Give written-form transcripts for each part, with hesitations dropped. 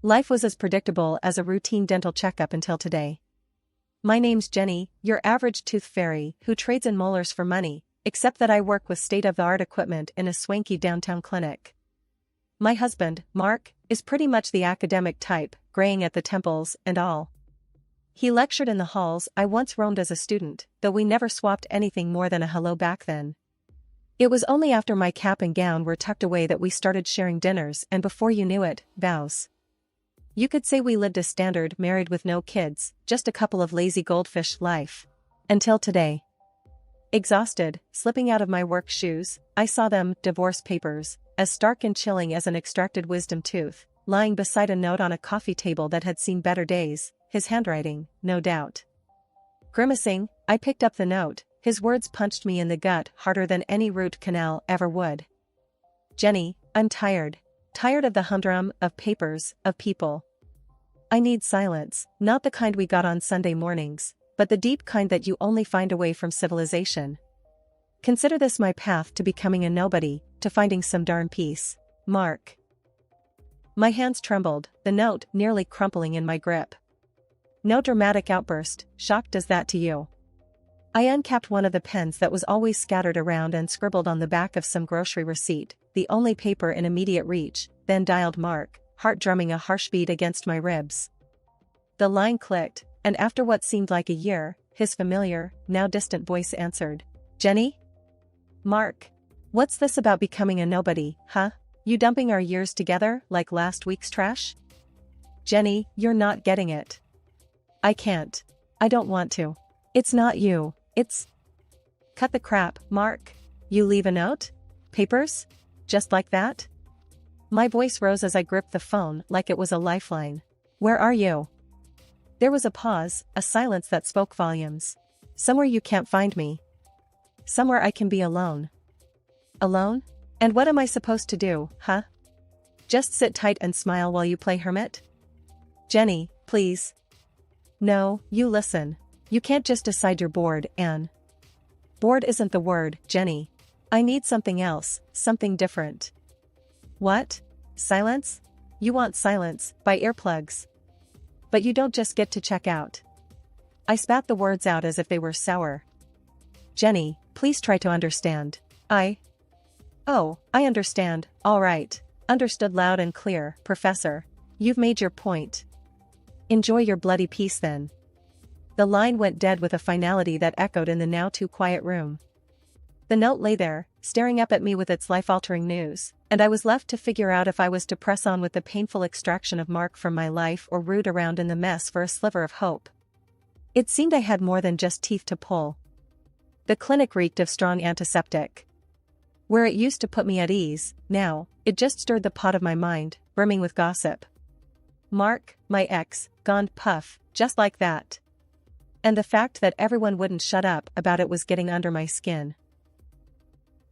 Life was as predictable as a routine dental checkup until today. My name's Jenny, your average tooth fairy who trades in molars for money, except that I work with state-of-the-art equipment in a swanky downtown clinic. My husband, Mark, is pretty much the academic type, graying at the temples and all. He lectured in the halls I once roamed as a student, though we never swapped anything more than a hello back then. It was only after my cap and gown were tucked away that we started sharing dinners, and before you knew it, vows. You could say we lived a standard married with no kids, just a couple of lazy goldfish life. Until today. Exhausted, slipping out of my work shoes, I saw them, divorce papers, as stark and chilling as an extracted wisdom tooth, lying beside a note on a coffee table that had seen better days, his handwriting, no doubt. Grimacing, I picked up the note, his words punched me in the gut harder than any root canal ever would. Jenny, I'm tired. Tired of the humdrum, of papers, of people. I need silence, not the kind we got on Sunday mornings, but the deep kind that you only find away from civilization. Consider this my path to becoming a nobody, to finding some darn peace. Mark. My hands trembled, the note nearly crumpling in my grip. No dramatic outburst, shocked as that to you. I uncapped one of the pens that was always scattered around and scribbled on the back of some grocery receipt, the only paper in immediate reach, then dialed Mark, heart drumming a harsh beat against my ribs. The line clicked, and after what seemed like a year, his familiar, now distant voice answered. Jenny? Mark. What's this about becoming a nobody, huh? You dumping our years together like last week's trash? Jenny, you're not getting it. I can't. I don't want to. It's not you, it's... Cut the crap, Mark. You leave a note? Papers? Just like that? My voice rose as I gripped the phone like it was a lifeline. Where are you? There was a pause, a silence that spoke volumes. Somewhere you can't find me. Somewhere I can be alone. Alone? And what am I supposed to do, huh? Just sit tight and smile while you play Hermit? Jenny, please. No, you listen. You can't just decide you're bored, and... Bored isn't the word, Jenny. I need something else, something different. What? Silence? You want silence, by earplugs. But you don't just get to check out. I spat the words out as if they were sour. Jenny, please try to understand. Oh, I understand, all right. Understood loud and clear, Professor. You've made your point. Enjoy your bloody peace then. The line went dead with a finality that echoed in the now too quiet room. The note lay there, staring up at me with its life-altering news, and I was left to figure out if I was to press on with the painful extraction of Mark from my life or root around in the mess for a sliver of hope. It seemed I had more than just teeth to pull. The clinic reeked of strong antiseptic. Where it used to put me at ease, now, it just stirred the pot of my mind, brimming with gossip. Mark, my ex, gone puff, just like that. And the fact that everyone wouldn't shut up about it was getting under my skin.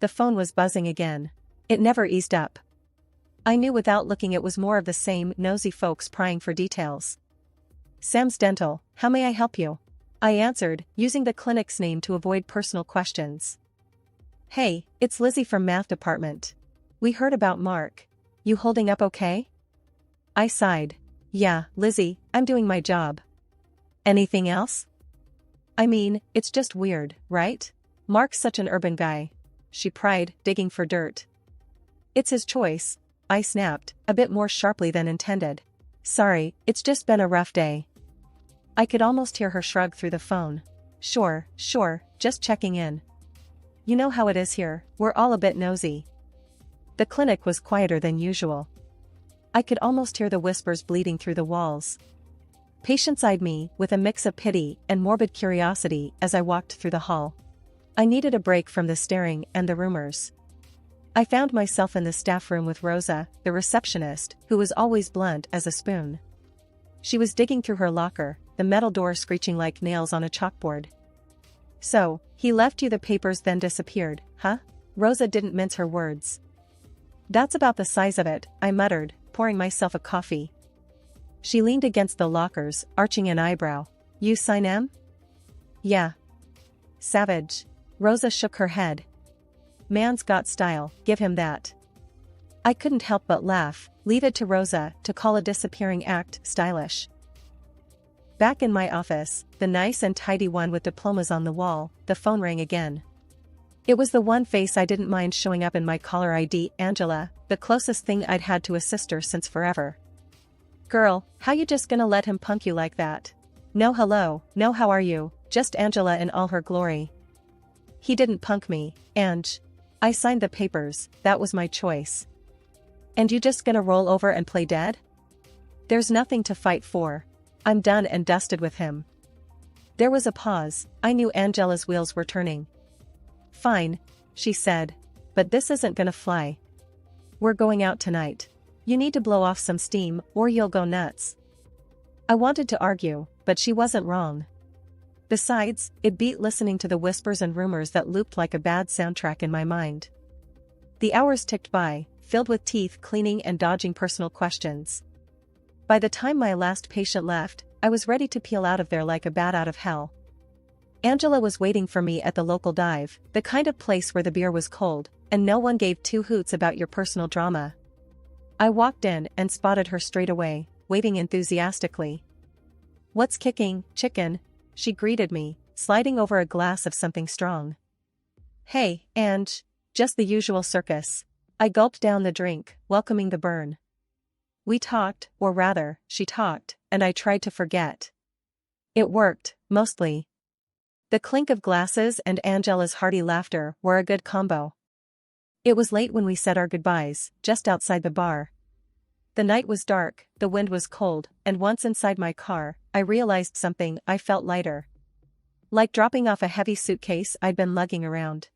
The phone was buzzing again. It never eased up. I knew without looking it was more of the same nosy folks prying for details. Sam's Dental, how may I help you? I answered, using the clinic's name to avoid personal questions. Hey, it's Lizzie from math department. We heard about Mark. You holding up okay? I sighed. Yeah, Lizzie, I'm doing my job. Anything else? I mean, it's just weird, right? Mark's such an urban guy. She pried, digging for dirt. It's his choice, I snapped, a bit more sharply than intended. Sorry, it's just been a rough day. I could almost hear her shrug through the phone. Sure, just checking in. You know how it is here, we're all a bit nosy. The clinic was quieter than usual. I could almost hear the whispers bleeding through the walls. Patients eyed me with a mix of pity and morbid curiosity as I walked through the hall. I needed a break from the staring and the rumors. I found myself in the staff room with Rosa, the receptionist, who was always blunt as a spoon. She was digging through her locker, the metal door screeching like nails on a chalkboard. So, he left you the papers then disappeared, huh? Rosa didn't mince her words. That's about the size of it, I muttered, pouring myself a coffee. She leaned against the lockers, arching an eyebrow. You sign M? Yeah. Savage. Rosa shook her head. Man's got style, give him that. I couldn't help but laugh. Leave it to Rosa to call a disappearing act stylish. Back in my office, the nice and tidy one with diplomas on the wall, the phone rang again. It was the one face I didn't mind showing up in my caller ID, Angela, the closest thing I'd had to a sister since forever. Girl, how you just gonna let him punk you like that? No hello, no how are you, just Angela in all her glory. He didn't punk me, Ange. I signed the papers, that was my choice. And you just gonna roll over and play dead? There's nothing to fight for. I'm done and dusted with him. There was a pause. I knew Angela's wheels were turning. Fine, she said. But this isn't gonna fly. We're going out tonight. You need to blow off some steam or you'll go nuts. I wanted to argue, but she wasn't wrong. Besides, it beat listening to the whispers and rumors that looped like a bad soundtrack in my mind. The hours ticked by, filled with teeth cleaning and dodging personal questions. By the time my last patient left, I was ready to peel out of there like a bat out of hell. Angela was waiting for me at the local dive, the kind of place where the beer was cold, and no one gave two hoots about your personal drama. I walked in and spotted her straight away, waving enthusiastically. What's kicking, chicken? She greeted me, sliding over a glass of something strong. Hey, Ange. Just the usual circus. I gulped down the drink, welcoming the burn. We talked, or rather, she talked, and I tried to forget. It worked, mostly. The clink of glasses and Angela's hearty laughter were a good combo. It was late when we said our goodbyes, just outside the bar. The night was dark, the wind was cold, and once inside my car, I realized something. I felt lighter. Like dropping off a heavy suitcase I'd been lugging around.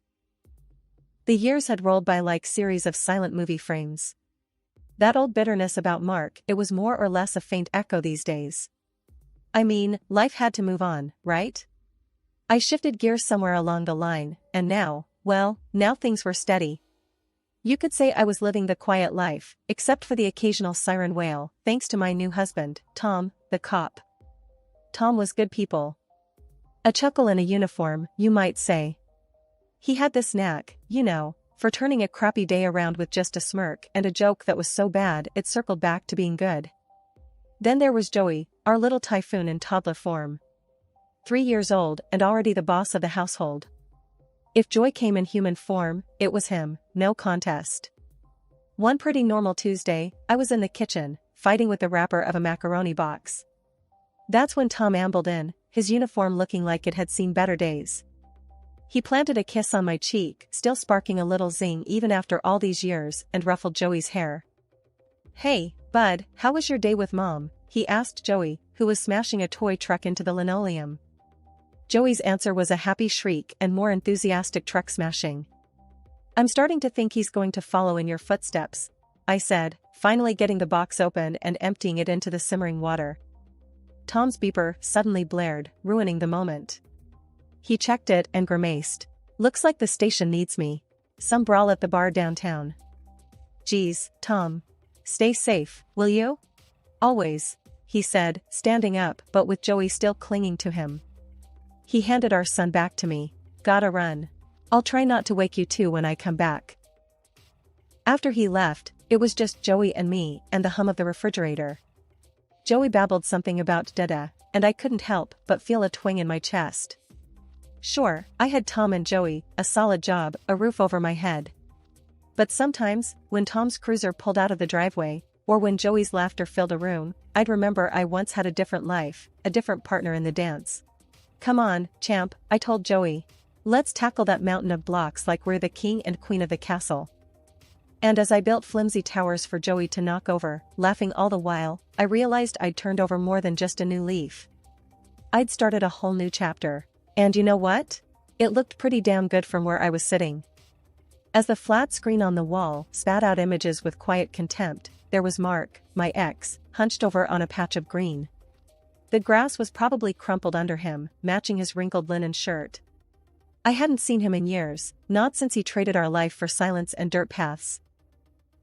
The years had rolled by like series of silent movie frames. That old bitterness about Mark, it was more or less a faint echo these days. I mean, life had to move on, right? I shifted gears somewhere along the line, and now, well, now things were steady. You could say I was living the quiet life, except for the occasional siren wail, thanks to my new husband, Tom, the cop. Tom was good people. A chuckle in a uniform, you might say. He had this knack, you know, for turning a crappy day around with just a smirk and a joke that was so bad it circled back to being good. Then there was Joey, our little typhoon in toddler form. 3 years old and already the boss of the household. If joy came in human form, it was him, no contest. One pretty normal Tuesday, I was in the kitchen, fighting with the wrapper of a macaroni box. That's when Tom ambled in, his uniform looking like it had seen better days. He planted a kiss on my cheek, still sparking a little zing even after all these years, and ruffled Joey's hair. Hey, bud, how was your day with Mom? He asked Joey, who was smashing a toy truck into the linoleum. Joey's answer was a happy shriek and more enthusiastic truck smashing. I'm starting to think he's going to follow in your footsteps, I said, finally getting the box open and emptying it into the simmering water. Tom's beeper suddenly blared, ruining the moment. He checked it and grimaced. Looks like the station needs me. Some brawl at the bar downtown. Geez, Tom. Stay safe, will you? Always, he said, standing up but with Joey still clinging to him. He handed our son back to me. Gotta run. I'll try not to wake you too when I come back. After he left, it was just Joey and me and the hum of the refrigerator. Joey babbled something about Dada, and I couldn't help but feel a twinge in my chest. Sure, I had Tom and Joey, a solid job, a roof over my head. But sometimes, when Tom's cruiser pulled out of the driveway, or when Joey's laughter filled a room, I'd remember I once had a different life, a different partner in the dance. Come on, champ, I told Joey. Let's tackle that mountain of blocks like we're the king and queen of the castle. And as I built flimsy towers for Joey to knock over, laughing all the while, I realized I'd turned over more than just a new leaf. I'd started a whole new chapter. And you know what? It looked pretty damn good from where I was sitting. As the flat screen on the wall spat out images with quiet contempt, there was Mark, my ex, hunched over on a patch of green. The grass was probably crumpled under him, matching his wrinkled linen shirt. I hadn't seen him in years, not since he traded our life for silence and dirt paths.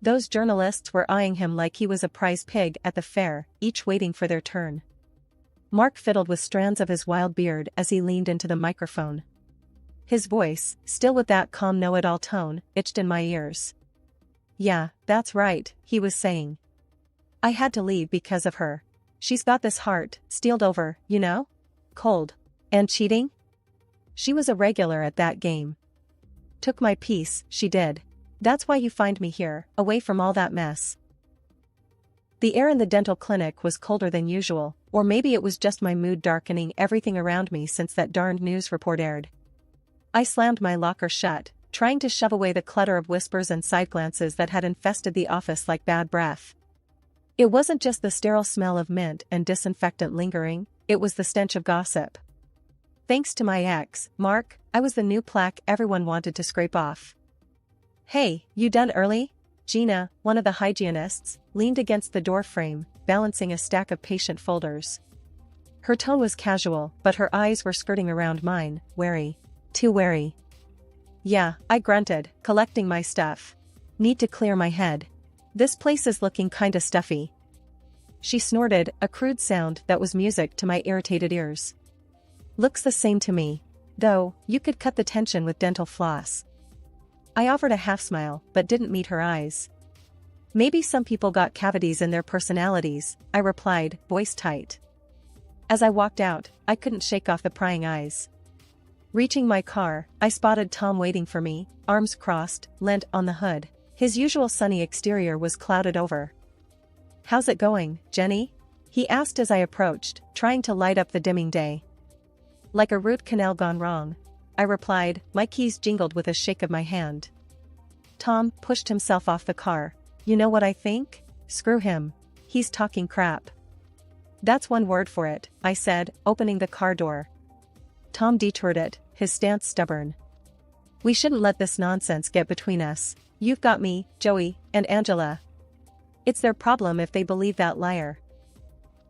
Those journalists were eyeing him like he was a prize pig at the fair, each waiting for their turn. Mark fiddled with strands of his wild beard as he leaned into the microphone. His voice, still with that calm know-it-all tone, itched in my ears. Yeah, that's right, he was saying. I had to leave because of her. She's got this heart, steeled over, you know? Cold. And cheating? She was a regular at that game. Took my piece, she did. That's why you find me here, away from all that mess. The air in the dental clinic was colder than usual, or maybe it was just my mood darkening everything around me since that darned news report aired. I slammed my locker shut, trying to shove away the clutter of whispers and side glances that had infested the office like bad breath. It wasn't just the sterile smell of mint and disinfectant lingering, it was the stench of gossip. Thanks to my ex, Mark, I was the new plaque everyone wanted to scrape off. Hey, you done early? Gina, one of the hygienists, leaned against the door frame, balancing a stack of patient folders. Her tone was casual, but her eyes were skirting around mine, wary. Too wary. Yeah, I grunted, collecting my stuff. Need to clear my head. This place is looking kinda stuffy. She snorted, a crude sound that was music to my irritated ears. Looks the same to me. Though, you could cut the tension with dental floss. I offered a half smile, but didn't meet her eyes. Maybe some people got cavities in their personalities, I replied, voice tight. As I walked out, I couldn't shake off the prying eyes. Reaching my car, I spotted Tom waiting for me, arms crossed, leant on the hood. His usual sunny exterior was clouded over. How's it going, Jenny? He asked as I approached, trying to light up the dimming day. Like a root canal gone wrong, I replied, my keys jingled with a shake of my hand. Tom pushed himself off the car. You know what I think? Screw him. He's talking crap. That's one word for it, I said, opening the car door. Tom detoured it, his stance stubborn. We shouldn't let this nonsense get between us. You've got me, Joey, and Angela. It's their problem if they believe that liar.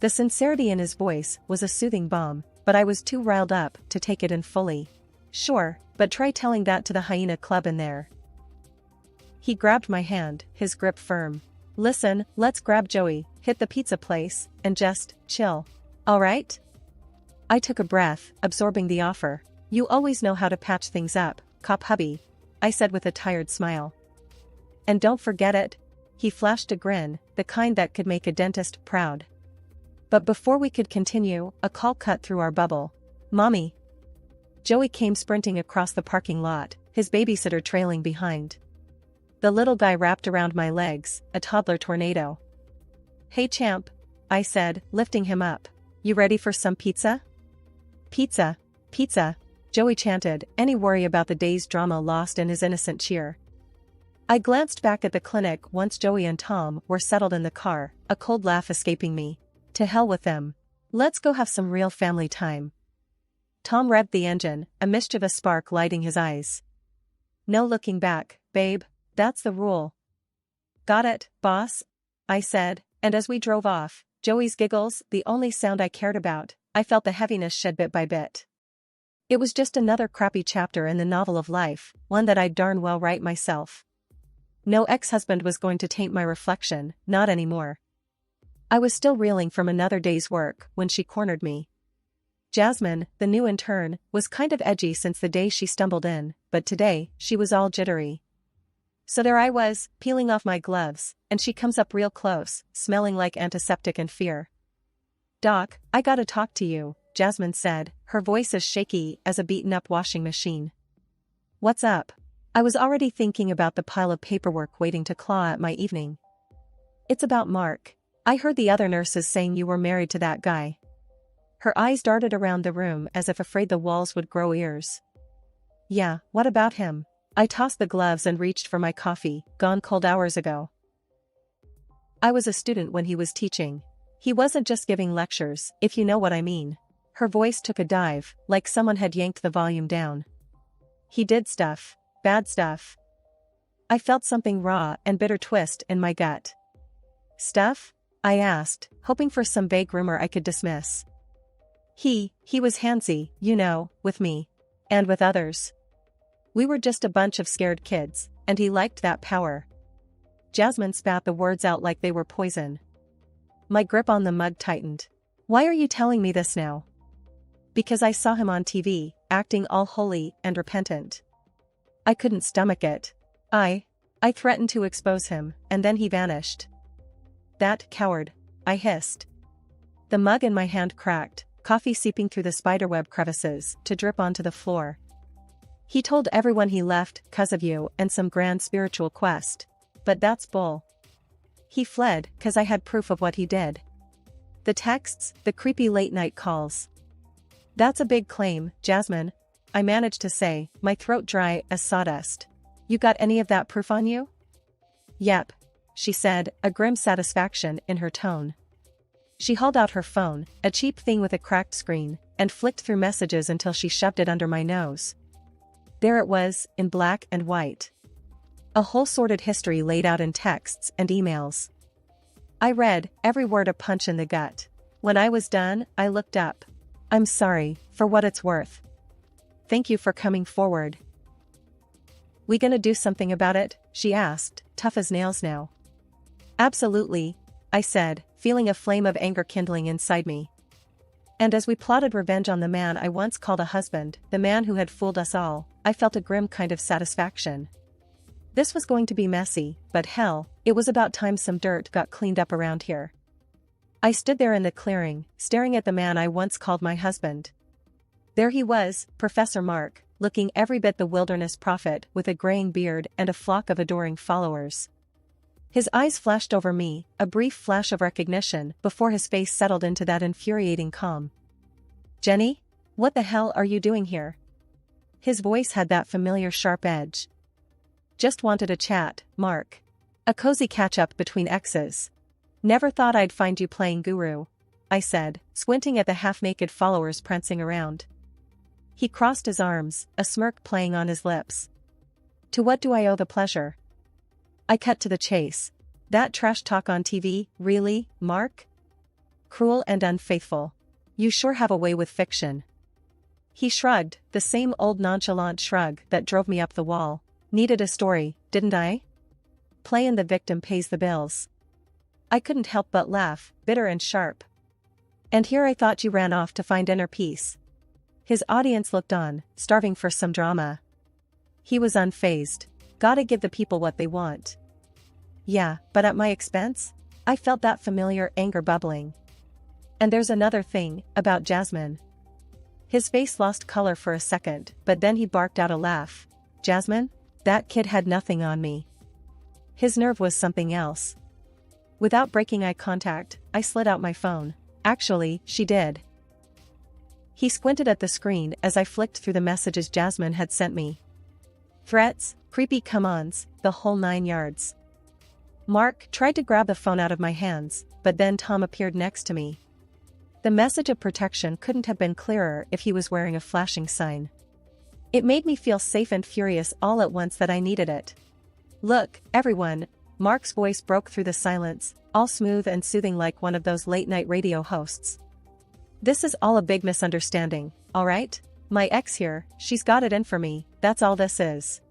The sincerity in his voice was a soothing balm, but I was too riled up to take it in fully. Sure, but try telling that to the Hyena Club in there. He grabbed my hand, his grip firm. Listen, let's grab Joey, hit the pizza place, and just chill. All right? I took a breath, absorbing the offer. You always know how to patch things up, cop hubby, I said with a tired smile. And don't forget it. He flashed a grin, the kind that could make a dentist proud. But before we could continue, a call cut through our bubble. Mommy. Joey came sprinting across the parking lot, his babysitter trailing behind. The little guy wrapped around my legs, a toddler tornado. Hey champ, I said, lifting him up. You ready for some pizza? Pizza, pizza, Joey chanted, any worry about the day's drama lost in his innocent cheer. I glanced back at the clinic once Joey and Tom were settled in the car, a cold laugh escaping me. To hell with them. Let's go have some real family time. Tom revved the engine, a mischievous spark lighting his eyes. No looking back, babe, that's the rule. Got it, boss? I said, and as we drove off, Joey's giggles, the only sound I cared about, I felt the heaviness shed bit by bit. It was just another crappy chapter in the novel of life, one that I'd darn well write myself. No ex-husband was going to taint my reflection, not anymore. I was still reeling from another day's work when she cornered me. Jasmine, the new intern, was kind of edgy since the day she stumbled in, but today, she was all jittery. So there I was, peeling off my gloves, and she comes up real close, smelling like antiseptic and fear. Doc, I gotta talk to you, Jasmine said, her voice as shaky as a beaten-up washing machine. What's up? I was already thinking about the pile of paperwork waiting to claw at my evening. It's about Mark. I heard the other nurses saying you were married to that guy. Her eyes darted around the room as if afraid the walls would grow ears. Yeah, what about him? I tossed the gloves and reached for my coffee, gone cold hours ago. I was a student when he was teaching. He wasn't just giving lectures, if you know what I mean. Her voice took a dive, like someone had yanked the volume down. He did stuff, bad stuff. I felt something raw and bitter twist in my gut. Stuff? I asked, hoping for some vague rumor I could dismiss. He was handsy, you know, with me. And with others. We were just a bunch of scared kids, and he liked that power. Jasmine spat the words out like they were poison. My grip on the mug tightened. Why are you telling me this now? Because I saw him on TV, acting all holy and repentant. I couldn't stomach it. I threatened to expose him, and then he vanished. That coward, I hissed. The mug in my hand cracked, coffee seeping through the spiderweb crevices to drip onto the floor. He told everyone he left 'cause of you and some grand spiritual quest. But that's bull. He fled 'cause I had proof of what he did. The texts, the creepy late-night calls. That's a big claim, Jasmine, I managed to say, my throat dry as sawdust. You got any of that proof on you? Yep, she said, a grim satisfaction in her tone. She hauled out her phone, a cheap thing with a cracked screen, and flicked through messages until she shoved it under my nose. There it was, in black and white. A whole sordid history laid out in texts and emails. I read, every word a punch in the gut. When I was done, I looked up. I'm sorry, for what it's worth. Thank you for coming forward. We gonna do something about it? She asked, tough as nails now. Absolutely, I said, feeling a flame of anger kindling inside me. And as we plotted revenge on the man I once called a husband, the man who had fooled us all, I felt a grim kind of satisfaction. This was going to be messy, but hell, it was about time some dirt got cleaned up around here. I stood there in the clearing, staring at the man I once called my husband. There he was, Professor Mark, looking every bit the wilderness prophet with a graying beard and a flock of adoring followers. His eyes flashed over me, a brief flash of recognition before his face settled into that infuriating calm. Jenny? What the hell are you doing here? His voice had that familiar sharp edge. Just wanted a chat, Mark. A cozy catch-up between exes. Never thought I'd find you playing guru, I said, squinting at the half-naked followers prancing around. He crossed his arms, a smirk playing on his lips. To what do I owe the pleasure? I cut to the chase. That trash talk on TV, really, Mark? Cruel and unfaithful. You sure have a way with fiction. He shrugged, the same old nonchalant shrug that drove me up the wall. Needed a story, didn't I? Playing the victim pays the bills. I couldn't help but laugh, bitter and sharp. And here I thought you ran off to find inner peace. His audience looked on, starving for some drama. He was unfazed. Gotta give the people what they want. Yeah, but at my expense? I felt that familiar anger bubbling. And there's another thing, about Jasmine. His face lost color for a second, but then he barked out a laugh. Jasmine? That kid had nothing on me. His nerve was something else. Without breaking eye contact, I slid out my phone. Actually, she did. He squinted at the screen as I flicked through the messages Jasmine had sent me. Threats, creepy come-ons, the whole 9 yards. Mark tried to grab the phone out of my hands, but then Tom appeared next to me. The message of protection couldn't have been clearer if he was wearing a flashing sign. It made me feel safe and furious all at once that I needed it. Look, everyone, Mark's voice broke through the silence, all smooth and soothing like one of those late-night radio hosts. This is all a big misunderstanding, alright? My ex here, she's got it in for me, that's all this is.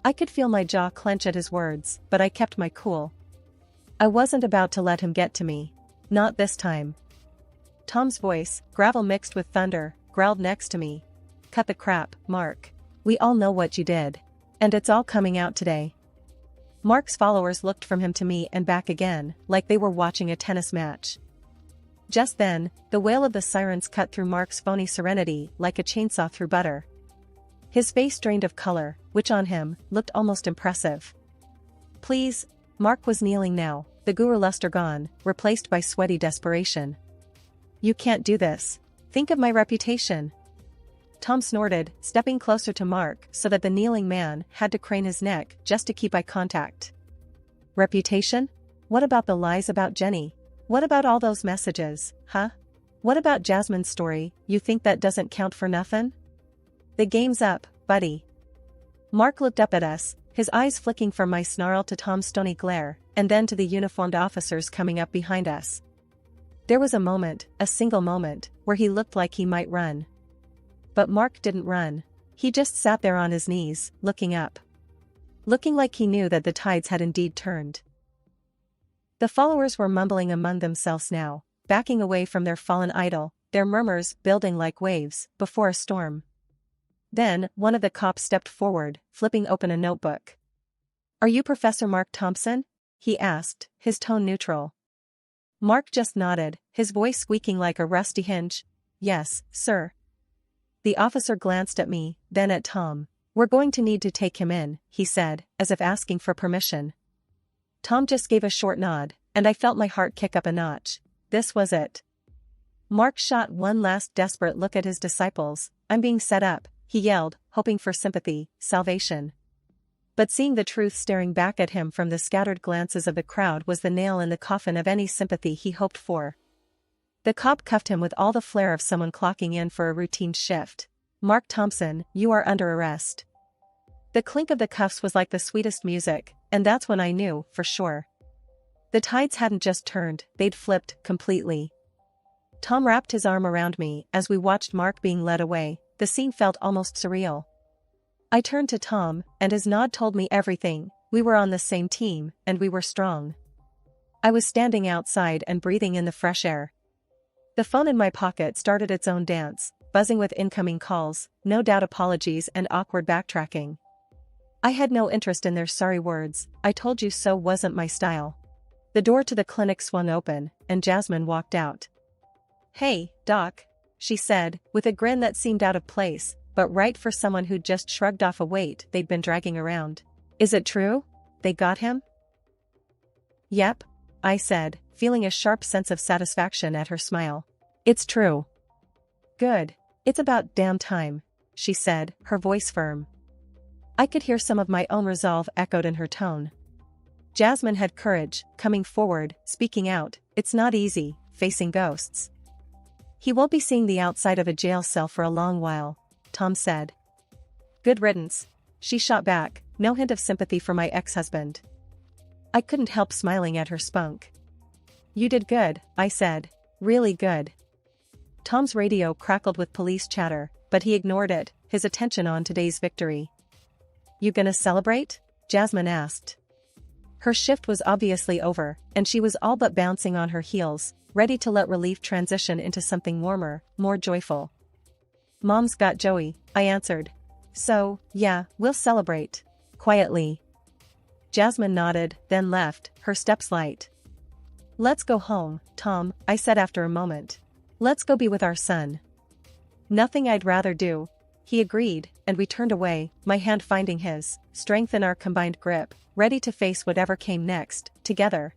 I could feel my jaw clench at his words, but I kept my cool. I wasn't about to let him get to me. Not this time. Tom's voice, gravel mixed with thunder, growled next to me. Cut the crap, Mark. We all know what you did. And it's all coming out today. Mark's followers looked from him to me and back again, like they were watching a tennis match. Just then, the wail of the sirens cut through Mark's phony serenity like a chainsaw through butter. His face drained of color, which on him, looked almost impressive. Please, Mark was kneeling now, the guru luster gone, replaced by sweaty desperation. You can't do this. Think of my reputation. Tom snorted, stepping closer to Mark so that the kneeling man had to crane his neck just to keep eye contact. Reputation? What about the lies about Jenny? What about all those messages, huh? What about Jasmine's story, you think that doesn't count for nothing? The game's up, buddy. Mark looked up at us, his eyes flicking from my snarl to Tom's stony glare, and then to the uniformed officers coming up behind us. There was a moment, a single moment, where he looked like he might run. But Mark didn't run. He just sat there on his knees, looking up. Looking like he knew that the tides had indeed turned. The followers were mumbling among themselves now, backing away from their fallen idol, their murmurs building like waves before a storm. Then, one of the cops stepped forward, flipping open a notebook. Are you Professor Mark Thompson? He asked, his tone neutral. Mark just nodded, his voice squeaking like a rusty hinge. Yes, sir. The officer glanced at me, then at Tom. We're going to need to take him in, he said, as if asking for permission. Tom just gave a short nod, and I felt my heart kick up a notch. This was it. Mark shot one last desperate look at his disciples. I'm being set up, he yelled, hoping for sympathy, salvation. But seeing the truth staring back at him from the scattered glances of the crowd was the nail in the coffin of any sympathy he hoped for. The cop cuffed him with all the flair of someone clocking in for a routine shift. Mark Thompson, you are under arrest. The clink of the cuffs was like the sweetest music, and that's when I knew, for sure. The tides hadn't just turned, they'd flipped, completely. Tom wrapped his arm around me as we watched Mark being led away. The scene felt almost surreal. I turned to Tom, and his nod told me everything. We were on the same team, and we were strong. I was standing outside and breathing in the fresh air. The phone in my pocket started its own dance, buzzing with incoming calls, no doubt apologies and awkward backtracking. I had no interest in their sorry words, I told you so wasn't my style. The door to the clinic swung open, and Jasmine walked out. Hey, Doc, she said, with a grin that seemed out of place, but right for someone who'd just shrugged off a weight they'd been dragging around. Is it true? They got him? Yep, I said, feeling a sharp sense of satisfaction at her smile. It's true. Good. It's about damn time, she said, her voice firm. I could hear some of my own resolve echoed in her tone. Jasmine had courage, coming forward, speaking out. It's not easy, facing ghosts. He won't be seeing the outside of a jail cell for a long while, Tom said. Good riddance, she shot back, no hint of sympathy for my ex-husband. I couldn't help smiling at her spunk. You did good, I said. Really good. Tom's radio crackled with police chatter, but he ignored it, his attention on today's victory. You gonna celebrate? Jasmine asked. Her shift was obviously over, and she was all but bouncing on her heels, ready to let relief transition into something warmer, more joyful. Mom's got Joey, I answered. So, yeah, we'll celebrate. Quietly. Jasmine nodded, then left, her steps light. Let's go home, Tom, I said after a moment. Let's go be with our son. Nothing I'd rather do. He agreed, and we turned away, my hand finding his, strength in our combined grip, ready to face whatever came next, together.